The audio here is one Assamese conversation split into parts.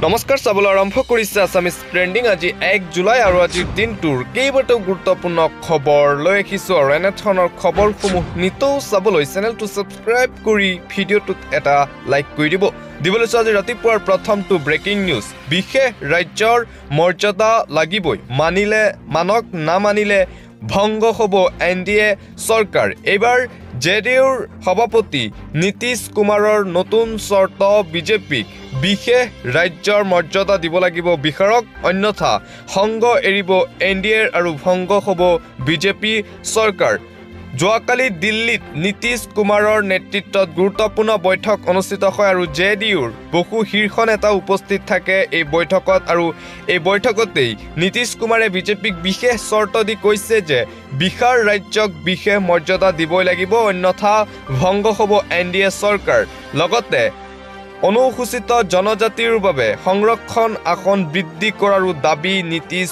নমস্কাৰ চাবলৈ আৰম্ভ কৰিছে আছামিজ ট্ৰেণ্ডিং আজি 1 জুলাই আৰু আজিৰ দিনটোৰ কেইবাটাও গুৰুত্বপূৰ্ণ খবৰ লৈ আহিছোঁ আৰু এনেধৰণৰ খবৰসমূহ নিতৌ চাবলৈ চেনেলটো ছাবস্ক্ৰাইব কৰি ভিডিঅ'টোত এটা লাইক কৰি দিবলৈ আজি ৰাতিপুৱাৰ প্ৰথমটো ব্ৰেকিং নিউজ বিশেষ ৰাজ্যৰ মৰ্যাদা লাগিবই মানক নামানিলে ভংগ হ'ব এনডিএ চৰকাৰ এইবাৰ জেডিউৰ সভাপতি নীতিশ কুমাৰৰ নতুন চৰ্ত বিজেপিক বিশেষ ৰাজ্যৰ মৰ্যাদা দিব লাগিব বিহাৰক অন্যথা সংগ এৰিব এনডিএৰ আৰু ভংগ হ'ব বিজেপি চৰকাৰ যোৱাকালি দিল্লীত নীতিশ কুমাৰৰ নেতৃত্বত গুৰুত্বপূৰ্ণ বৈঠক অনুষ্ঠিত হয় আৰু জেডিউৰ বহু শীৰ্ষ নেতা উপস্থিত থাকে এই বৈঠকত আৰু এই বৈঠকতেই নীতিশ কুমাৰে বিজেপিক বিশেষ চৰ্ত দি কৈছে যে বিহাৰ ৰাজ্যক বিশেষ মৰ্যাদা দিবই লাগিব অন্যথা ভংগ হ'ব এনডিএ চৰকাৰ লগতে অনুসূচিত জনজাতিৰ বাবে সংৰক্ষণ আসন বৃদ্ধি কৰাৰ দাবী নীতিশ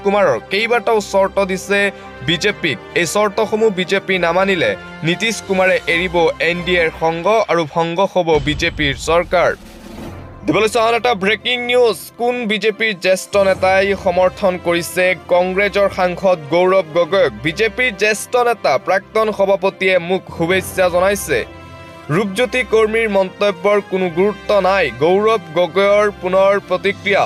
কুমাৰৰ কেইবাটাও চৰ্ত দিছে বিজেপিক এই চৰ্তসমূহ বিজেপি নামানিলে নীতিশ কুমাৰে এৰিব এনডিএৰ সংগ আৰু ভংগ হ'ব বিজেপিৰ চৰকাৰ দিবলৈ চাওঁ এটা ব্ৰেকিং নিউজ কোন বিজেপিৰ জ্যেষ্ঠ নেতাই সমৰ্থন কৰিছে কংগ্ৰেছৰ সাংসদ গৌৰৱ গগৈক বিজেপিৰ জ্যেষ্ঠ নেতা প্ৰাক্তন সভাপতিয়ে মোক শুভেচ্ছা জনাইছে ৰূপজ্যোতি কৰ্মীৰ মন্তব্যৰ কোনো গুৰুত্ব নাই গৌৰৱ গগৈৰ পুনৰ প্ৰতিক্ৰিয়া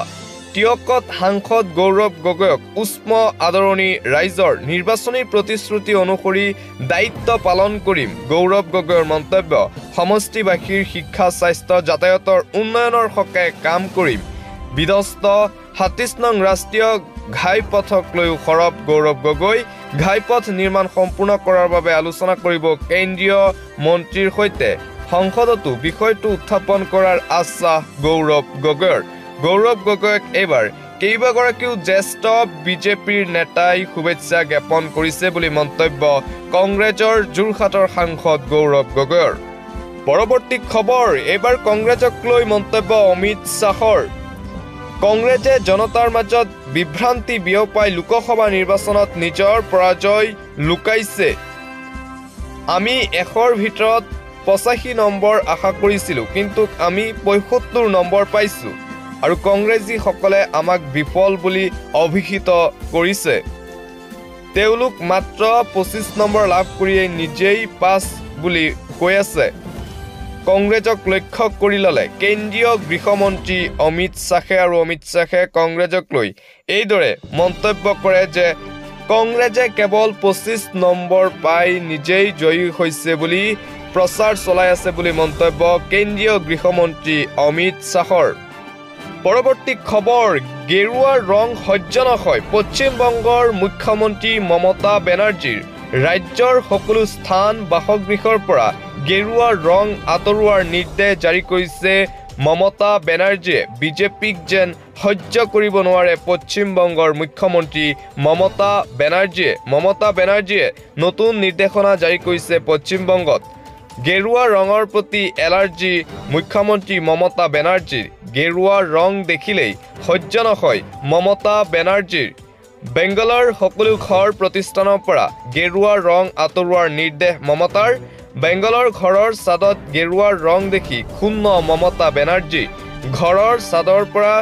টিয়কত সাংসদ গৌৰৱ গগৈক উষ্ম আদৰণি ৰাইজৰ নিৰ্বাচনী প্ৰতিশ্ৰুতি অনুসৰি দায়িত্ব পালন কৰিম গৌৰৱ গগৈৰ মন্তব্য সমষ্টিবাসীৰ শিক্ষা স্বাস্থ্য যাতায়াতৰ উন্নয়নৰ হকে কাম কৰিম বিধ্বস্ত ৩৭ নং ৰাষ্ট্ৰীয় ঘাইপথক লৈ সৰব গৌৰৱ গগৈ ঘাইপথ নিৰ্মাণ সম্পূৰ্ণ কৰাৰ বাবে আলোচনা কৰিব কেন্দ্ৰীয় মন্ত্ৰীৰ সৈতে সংসদতো বিষয়টো উত্থাপন কৰাৰ আশ্বাস গৌৰৱ গগৈক এইবাৰ কেইবাগৰাকীও জ্যেষ্ঠ বিজেপিৰ নেতাই শুভেচ্ছা জ্ঞাপন কৰিছে বুলি মন্তব্য কংগ্ৰেছৰ যোৰহাটৰ সাংসদ গৌৰৱ গগৈৰ পৰৱৰ্তী খবৰ এইবাৰ কংগ্ৰেছক লৈ মন্তব্য অমিত শ্বাহৰ কংগ্ৰেছে জনতাৰ মাজত বিভ্ৰান্তি বিয়পাই লোকসভা নিৰ্বাচনত নিজৰ পৰাজয় লুকাইছে আমি 100ৰ ভিতৰত 85 নম্বৰ আশা কৰিছিলোঁ কিন্তু আমি 75 নম্বৰ পাইছোঁ আৰু কংগ্ৰেছীসকলে আমাক বিফল বুলি অভিহিত কৰিছে তেওঁলোক মাত্ৰ 25 নম্বৰ লাভ কৰিয়েই নিজেই পাছ বুলি কৈ আছে কংগ্ৰেছক লক্ষ্য কৰি ল'লে কেন্দ্ৰীয় গৃহমন্ত্ৰী অমিত শ্বাহে কংগ্ৰেছক লৈ এইদৰে মন্তব্য কৰে যে কংগ্ৰেছে কেৱল 25 নম্বৰ পাই নিজেই জয়ী হৈছে বুলি প্ৰচাৰ চলাই আছে বুলি মন্তব্য কেন্দ্ৰীয় গৃহমন্ত্ৰী অমিত শ্বাহৰ পৰৱৰ্তী খবৰ গেৰুৱা ৰং সহ্য নহয় পশ্চিম বংগৰ মুখ্যমন্ত্ৰী মমতা বেনাৰ্জীৰ ৰাজ্যৰ সকলো স্থান বাসগৃহৰ পৰা গেৰুৱা ৰং আঁতৰোৱাৰ নিৰ্দেশ জাৰি কৰিছে মমতা বেনাৰ্জীয়ে বিজেপিক যেন সহ্য কৰিব নোৱাৰে পশ্চিম বংগৰ মুখ্যমন্ত্ৰী মমতা বেনাৰ্জীয়ে নতুন নিৰ্দেশনা জাৰি কৰিছে পশ্চিম বংগত গেৰুৱা ৰঙৰ প্ৰতি এলাৰ্জি মুখ্যমন্ত্ৰী মমতা বেনাৰ্জীৰ গেৰুৱা ৰং দেখিলেই সহ্য নহয় মমতা বেনাৰ্জীৰ বেংগলৰ সকলো ঘৰ প্ৰতিষ্ঠানৰ পৰা গেৰুৱা ৰং আঁতৰোৱাৰ নিৰ্দেশ মমতাৰ বেংগলৰ ঘৰৰ ছাদত গেৰুৱা ৰং দেখি ক্ষুণ্ণ মমতা বেনাৰ্জী ঘৰৰ ছাদৰ পৰা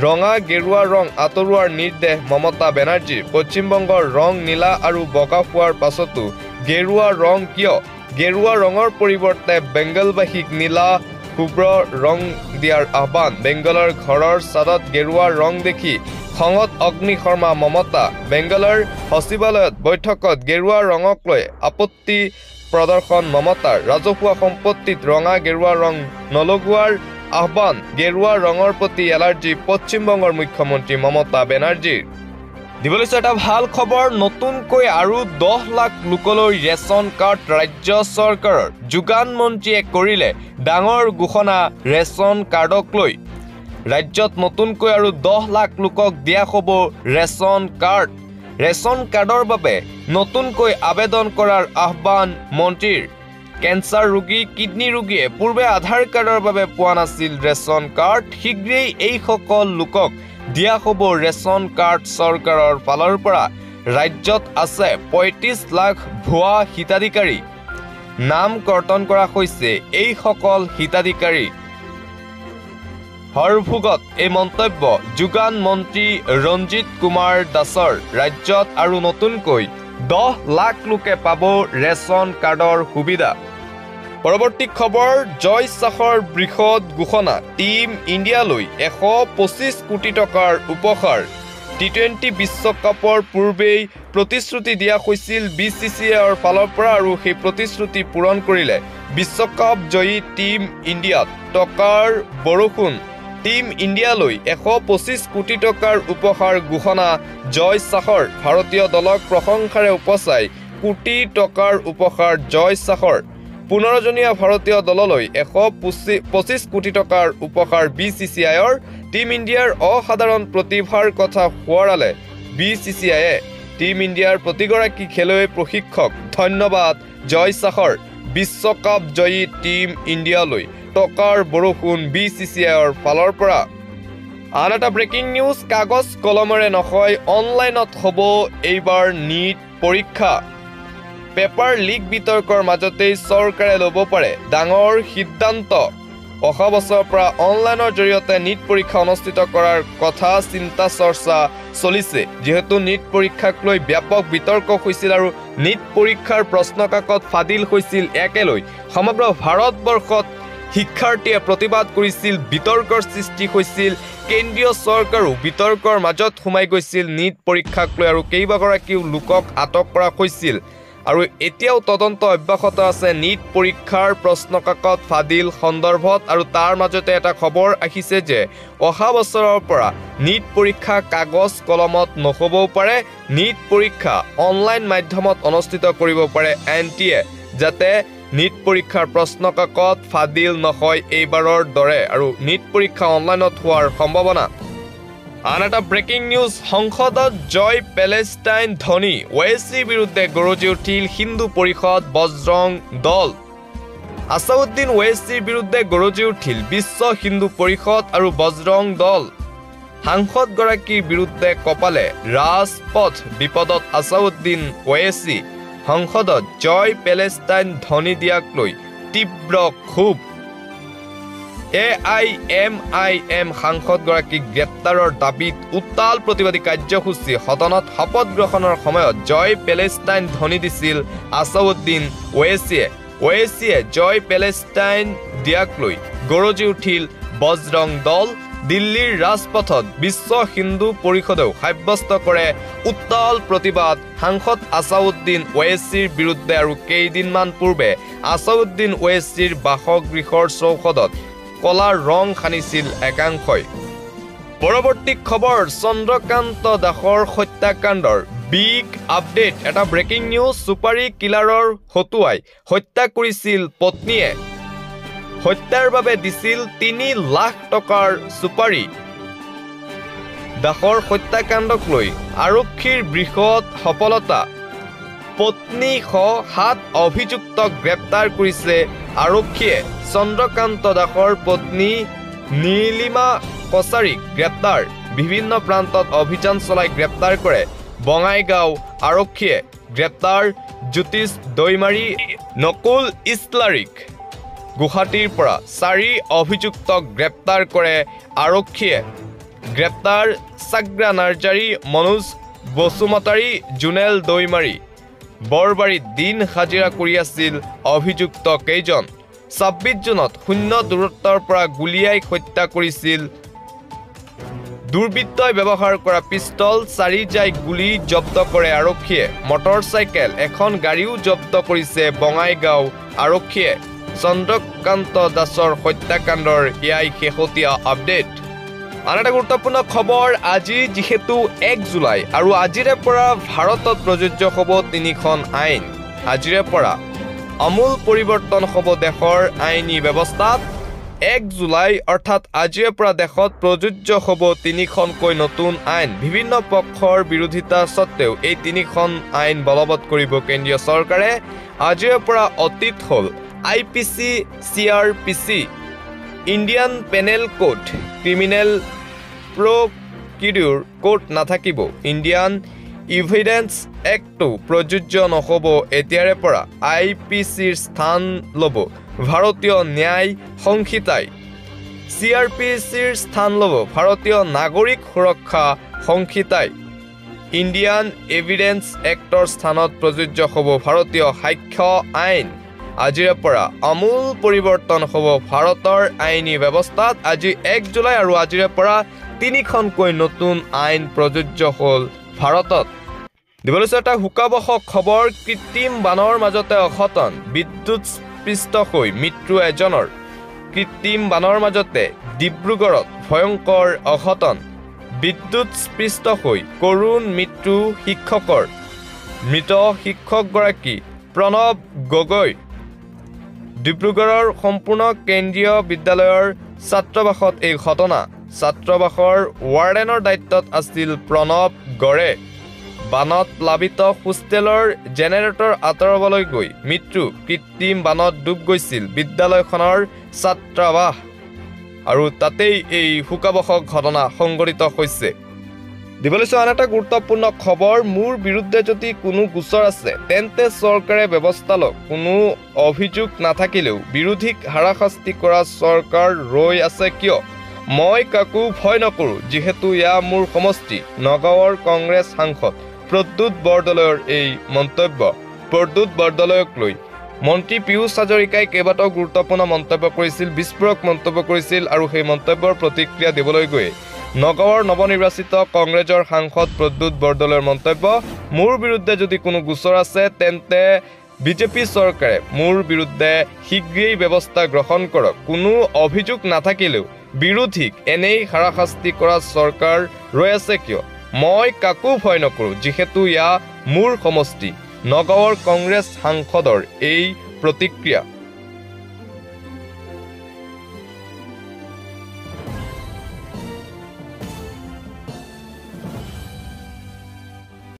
ৰঙা গেৰুৱা ৰং আঁতৰোৱাৰ নিৰ্দেশ মমতা বেনাৰ্জীৰ পশ্চিমবংগৰ ৰং নীলা আৰু বগা হোৱাৰ পাছতো গেৰুৱা ৰং কিয় গেৰুৱা ৰঙৰ পৰিৱৰ্তে বেংগলবাসীক নীলা শুভ্ৰ ৰং দিয়াৰ আহ্বান বেংগলৰ ঘৰৰ ছাদত গেৰুৱা ৰং দেখি খঙত অগ্নি শৰ্মা মমতা বেংগলৰ সচিবালয়ত বৈঠকত গেৰুৱা ৰঙক লৈ আপত্তি প্ৰদৰ্শন মমতাৰ ৰাজহুৱা সম্পত্তিত ৰঙা গেৰুৱা ৰং নলগোৱাৰ আহ্বান গেৰুৱা ৰঙৰ প্ৰতি এলাৰ্জি পশ্চিমবংগৰ মুখ্যমন্ত্ৰী মমতা বেনাৰ্জীৰ দিবলৈ এটা ভাল খবৰ নতুনকৈ আৰু 10 লাখ লোকলৈ ৰেচন কাৰ্ড ৰাজ্য চৰকাৰৰ যোগান মন্ত্ৰীয়ে কৰিলে ডাঙৰ ঘোষণা ৰেচন কাৰ্ডক লৈ ৰাজ্যত নতুনকৈ আৰু 10 লাখ লোকক দিয়া হ'ব ৰেচন কাৰ্ডৰ বাবে নতুনকৈ আবেদন কৰাৰ আহ্বান মন্ত্ৰীৰ কেঞ্চাৰ ৰোগী কিডনী ৰোগীয়ে পূৰ্বে আধাৰ কাৰ্ডৰ বাবে পোৱা নাছিল ৰেচন কাৰ্ড শীঘ্ৰেই এই সকল লোকক দিয়া হ'ব ৰেচন কাৰ্ড চৰকাৰৰ ফালৰ পৰা ৰাজ্যত আছে 35 লাখ ভুৱা হিতাধিকাৰী নাম কৰ্তন কৰা হৈছে এই সকল হিতাধিকাৰী হৰভোগত এই মন্তব্য যোগান মন্ত্ৰী ৰঞ্জিত কুমাৰ দাসৰ ৰাজ্যত আৰু নতুনকৈ 10 লাখ লোকে পাব ৰেচন কাৰ্ডৰ সুবিধা পৰৱৰ্তী খবৰ জয় শাহৰ বৃহৎ ঘোষণা টিম ইণ্ডিয়ালৈ 125 কোটি টকাৰ উপহাৰ টি20 বিশ্বকাপৰ পূৰ্বেই প্ৰতিশ্ৰুতি দিয়া হৈছিল BCCIৰ ফালৰ পৰা আৰু সেই প্ৰতিশ্ৰুতি পূৰণ কৰিলে বিশ্বকাপ জয়ী টিম ইণ্ডিয়াত টকাৰ বৰষুণ টিম ইণ্ডিয়ালৈ 125 কোটি টকাৰ উপহাৰ ঘোষণা জয় শাহৰ ভাৰতীয় দলক প্ৰশংসাৰে উপচাই কোটি টকাৰ উপহাৰ জয় শাহৰ 15 জনীয়া ভাৰতীয় দললৈ 125 কোটি টকাৰ উপহাৰ BCCIৰ টিম ইণ্ডিয়াৰ অসাধাৰণ প্ৰতিভাৰ কথা সোঁৱৰালে BCCIয়ে টিম ইণ্ডিয়াৰ প্ৰতিগৰাকী খেলুৱৈ প্ৰশিক্ষক ধন্যবাদ জয় শাহৰ বিশ্বকাপ জয়ী টিম ইণ্ডিয়ালৈ টকাৰ বৰষুণ BCCIৰ ফালৰ পৰা আন এটা ব্ৰেকিং নিউজ কাগজ কলমেৰে নহয় অনলাইনত হ'ব এইবাৰ নীট পৰীক্ষা পেপাৰ লিক বিতৰ্কৰ মাজতেই চৰকাৰে ল'ব পাৰে ডাঙৰ সিদ্ধান্ত অহা বছৰৰ পৰা অনলাইনৰ জৰিয়তে নীট পৰীক্ষা অনুষ্ঠিত কৰাৰ কথা চিন্তা চৰ্চা চলিছে যেহেতু নীট পৰীক্ষাক লৈ ব্যাপক বিতৰ্ক হৈছিল আৰু নীট পৰীক্ষাৰ প্ৰশ্নকাকত ফাদিল হৈছিল একেলৈ সমগ্ৰ ভাৰতবৰ্ষত শিক্ষাৰ্থীয়ে প্ৰতিবাদ কৰিছিল বিতৰ্কৰ সৃষ্টি হৈছিল কেন্দ্ৰীয় চৰকাৰো বিতৰ্কৰ মাজত সোমাই গৈছিল নীট পৰীক্ষাক লৈ আৰু কেইবাগৰাকীও লোকক আটক কৰা হৈছিল আৰু এতিয়াও তদন্ত অব্যাহত আছে নীট পৰীক্ষাৰ প্ৰশ্নকাকত ফাদিল সন্দৰ্ভত আৰু তাৰ মাজতে এটা খবৰ আহিছে যে অহা বছৰৰ পৰা নীট পৰীক্ষা কাগজ কলমত নহবও পাৰে নীট পৰীক্ষা অনলাইন মাধ্যমত অনুষ্ঠিত কৰিব পাৰে NTA যাতে নীট পৰীক্ষাৰ প্ৰশ্নকাকত ফাদিল নহয় এইবাৰৰ দৰে আৰু নীট পৰীক্ষা অনলাইনত হোৱাৰ সম্ভাৱনা আন এটা ব্ৰেকিং নিউজ সংসদত জয় পেলেষ্টাইন ধ্বনি ওৱেইচিৰ বিৰুদ্ধে গৰজি উঠিল হিন্দু পৰিষদ বজৰং দল আসাউদ্দিন ওৱেইচিৰ বিৰুদ্ধে গৰজি উঠিল বিশ্ব হিন্দু পৰিষদ আৰু বজৰং দল সাংসদগৰাকীৰ বিৰুদ্ধে কপালে ৰাজপথ বিপদত আসাউদ্দিন ওৱেইচি সংসদত জয় পেলেষ্টাইন ধ্বনি দিয়াক লৈ তীব্ৰ ক্ষোভ AIMIM সাংসদগৰাকীক গ্ৰেপ্তাৰৰ দাবীত উত্তাল প্ৰতিবাদী কাৰ্যসূচী সদনত শপত গ্ৰহণৰ সময়ত জয় পেলেষ্টাইন ধ্বনি দিছিল আসাউদ্দিন ওৱেইচিয়ে জয় পেলেষ্টাইন দিয়াক লৈ গৰজি উঠিল বজৰং দল দিল্লীৰ ৰাজপথত বিশ্ব হিন্দু পৰিষদেও সাব্যস্ত কৰে উত্তাল প্ৰতিবাদ সাংসদ আসাউদ্দিন ওৱেইচিৰ বিৰুদ্ধে আৰু কেইদিনমান পূৰ্বে আসাউদ্দিন ওৱেইচিৰ বাসগৃহৰ চৌহদত কলা ৰং সানিছিল একাংশই পৰৱৰ্তী খবৰ চন্দ্ৰকান্ত দাসৰ হত্যাকাণ্ডৰ বিগ আপডেট এটা ব্ৰেকিং নিউজ সুপাৰী কিলাৰৰ হতুৱাই হত্যা কৰিছিল পত্নীয়ে হত্যাৰ বাবে দিছিল 3 লাখ টকাৰ সুপাৰী দাসৰ হত্যাকাণ্ডক লৈ আৰক্ষীৰ বৃহৎ সফলতা পত্নী সহ 7 অভিযুক্তক গ্ৰেপ্তাৰ কৰিছে আৰক্ষীয়ে চন্দ্ৰকান্ত দাসৰ পত্নী নীলিমা কছাৰীক গ্ৰেপ্তাৰ বিভিন্ন প্ৰান্তত অভিযান চলাই গ্ৰেপ্তাৰ কৰে বঙাইগাঁও আৰক্ষীয়ে গ্ৰেপ্তাৰ জ্যোতিষ দৈমাৰী নকুল ইছলাৰীক গুৱাহাটীৰ পৰা 4 অভিযুক্তক গ্ৰেপ্তাৰ কৰে আৰক্ষীয়ে গ্ৰেপ্তাৰ সাগ্ৰা নাৰ্জাৰী মনোজ বসুমতাৰী জুনেল দৈমাৰী বৰবাৰীত দিন হাজিৰা কৰি আছিল অভিযুক্ত কেইজন 26 জুনত শূন্য দূৰত্বৰ পৰা গুলিয়াই হত্যা কৰিছিল দুৰ্বৃত্তই ব্যৱহাৰ কৰা পিস্তল 4 জাই গুলি জব্দ কৰে আৰক্ষীয়ে মটৰচাইকেল এখন গাড়ীও জব্দ কৰিছে বঙাইগাঁও আৰক্ষীয়ে চন্দ্ৰকান্ত দাসৰ হত্যাকাণ্ডৰ এয়াই শেহতীয়া আপডেট আন এটা গুৰুত্বপূৰ্ণ খবৰ আজি যিহেতু 1 জুলাই আৰু আজিৰে পৰা ভাৰতত প্ৰযোজ্য হ'ব 3খন আইন আজিৰে পৰা আমূল পৰিৱৰ্তন হ'ব দেশৰ আইনী ব্যৱস্থাত 1 জুলাই অৰ্থাৎ আজিৰে পৰা দেশত প্ৰযোজ্য হ'ব 3খনকৈ নতুন আইন বিভিন্ন পক্ষৰ বিৰোধিতা সত্ত্বেও এই 3খন আইন বলবৎ কৰিব কেন্দ্ৰীয় চৰকাৰে আজিৰে পৰা অতীত হ'ল IPC CRPC Indian penal code criminal procedure code নাথাকিব ইণ্ডিয়ান ইভিডেন্স এক্টটো প্ৰযোজ্য নহ'ব এতিয়াৰে পৰা IPCৰ স্থান ল'ব ভাৰতীয় ন্যায় সংহিতাই CRPCৰ স্থান ল'ব ভাৰতীয় নাগৰিক সুৰক্ষা সংহিতাই ইণ্ডিয়ান এভিডেন্স এক্টৰ স্থানত প্ৰযোজ্য হ'ব ভাৰতীয় সাক্ষ্য আইন আজিৰে পৰা আমূল পৰিৱৰ্তন হ'ব ভাৰতৰ আইনী ব্যৱস্থাত আজি 1 জুলাই আৰু আজিৰে পৰা 3খনকৈ নতুন আইন প্ৰযোজ্য হ'ল ভাৰতত দিবলৈ এটা হুকাবহ খবৰ কৃত্ৰিম বানৰ মাজতে অঘটন বিদ্যুৎ স্পৃষ্ট হৈ মৃত্যু এজনৰ কৃত্ৰিম বানৰ মাজতে ডিব্ৰুগড়ত ভয়ংকৰ অঘটন বিদ্যুৎ স্পৃষ্ট হৈ কৰুণ মৃত্যু শিক্ষকৰ মৃত শিক্ষকগৰাকী প্ৰণৱ গগৈ ডিব্ৰুগড়ৰ সম্পূৰ্ণ কেন্দ্ৰীয় বিদ্যালয়ৰ ছাত্ৰাবাসত এই ঘটনা ছাত্ৰাবাসৰ ৱাৰ্ডেনৰ দায়িত্বত আছিল প্ৰণৱ গড়ে বানত প্লাবিত হোষ্টেলৰ জেনেৰেটৰ আঁতৰাবলৈ গৈ মৃত্যু কৃত্ৰিম বানত ডুব গৈছিল বিদ্যালয়খনৰ ছাত্ৰাবাস আৰু তাতেই এই হুকাবহ ঘটনা সংঘটিত হৈছে দিবলৈ আন এটা গুৰুত্বপূৰ্ণ খবৰ মোৰ বিৰুদ্ধে যদি কোনো গোচৰ আছে তেন্তে চৰকাৰে ব্যৱস্থা লওক কোনো অভিযোগ নাথাকিলেও বিৰোধীক হাৰাশাস্তি কৰা চৰকাৰ ৰৈ আছে কিয় মই কাকো ভয় নকৰোঁ যিহেতু ইয়া মোৰ সমষ্টি নগাঁৱৰ কংগ্ৰেছ সাংসদ প্ৰদ্যুৎ বৰদলৈৰ এই মন্তব্য প্ৰদ্যুৎ বৰদলৈক লৈ মন্ত্ৰী পীয়ুষ হাজৰিকাই কেইবাটাও গুৰুত্বপূৰ্ণ মন্তব্য কৰিছিল বিস্ফোৰক মন্তব্য কৰিছিল আৰু সেই মন্তব্যৰ প্ৰতিক্ৰিয়া দিবলৈ গৈ নগাঁৱৰ নৱনিৰ্বাচিত কংগ্ৰেছৰ সাংসদ প্ৰদ্যুৎ বৰদলৈৰ মন্তব্য মোৰ বিৰুদ্ধে যদি কোনো গোচৰ আছে তেন্তে বিজেপি চৰকাৰে মোৰ বিৰুদ্ধে শীঘ্ৰেই ব্যৱস্থা গ্ৰহণ কৰক কোনো অভিযোগ নাথাকিলেও বিৰোধীক এনেই হাৰাশাস্তি কৰা চৰকাৰ ৰৈ আছে কিয় মই কাকো ভয় নকৰোঁ যিহেতু ইয়া মোৰ সমষ্টি নগাঁৱৰ কংগ্ৰেছ সাংসদৰ এই প্ৰতিক্ৰিয়া